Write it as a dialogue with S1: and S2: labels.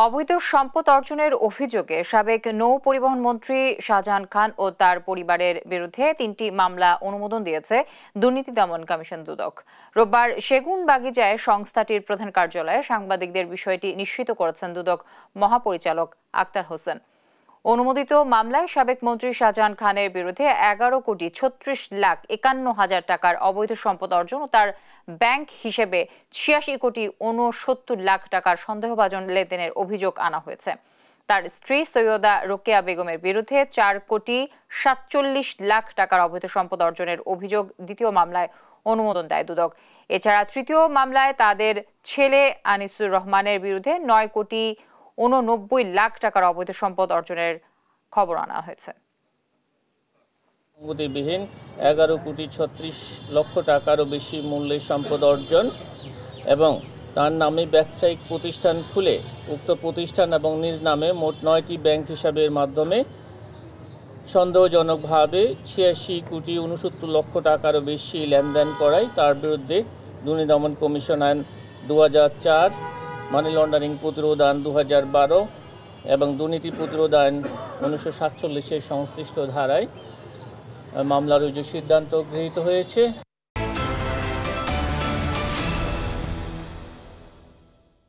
S1: অবৈধ সম্পদ অর্জনের অভিযোগে সাবেক নৌ পরিবহন মন্ত্রী শাহজাহান খান ও তার পরিবারের বিরুদ্ধে 3টি মামলা অনুমোদন দিয়েছে দুর্নীতি দমন কমিশন দুদক। রোববার সেগুনবাগিচায় সংস্থাটির প্রধান কার্যালয়ে সাংবাদিকদের বিষয়টি নিশ্চিত করেছেন দুদক মহাপরিচালক আক্তার হোসেন। অনুমোদিত মামলায় সাবেক মন্ত্রী শাহজাহান খানের বিরুদ্ধে 11,36,51,000 টাকার অবৈধ সম্পদ অর্জন ও তার ব্যাংক হিসেবে 86,69,00,000 টাকার সন্দেহভাজন লেনদেনের অভিযোগ আনা হয়েছে। তার স্ত্রী সৈয়দা রোকেয়া বেগমের বিরুদ্ধে 4,47,00,000 টাকার অবৈধ সম্পদ অর্জনের অভিযোগ দ্বিতীয় মামলায় অনুমোদন দেয় দুদক। এছাড়া তৃতীয় মামলায় তাদের ছেলে আনিসুর রহমানের বিরুদ্ধে 9,89,00,000 টাকার অবৈধ সম্পদ অর্জনের খবর আনা হয়েছে।
S2: বিহীন 11,36,00,000 টাকারও বেশি মূল্যের সম্পদ অর্জন এবং তার নামে ব্যবসায়িক প্রতিষ্ঠান খুলে উক্ত প্রতিষ্ঠান এবং নিজ নামে মোট 9টি ব্যাংক হিসাবের মাধ্যমে সন্দেহজনকভাবে 86,69,00,000 টাকারও বেশি লেনদেন করায় তার বিরুদ্ধে দুর্নীতি দমন কমিশন আইন 2004, মানি লন্ডারিং প্রতিরোধ আইন 2012 এবং দুর্নীতি প্রতিরোধ আইন 1947-এর সংশ্লিষ্ট ধারায় মামলা রুজুর সিদ্ধান্ত গৃহীত হয়েছে।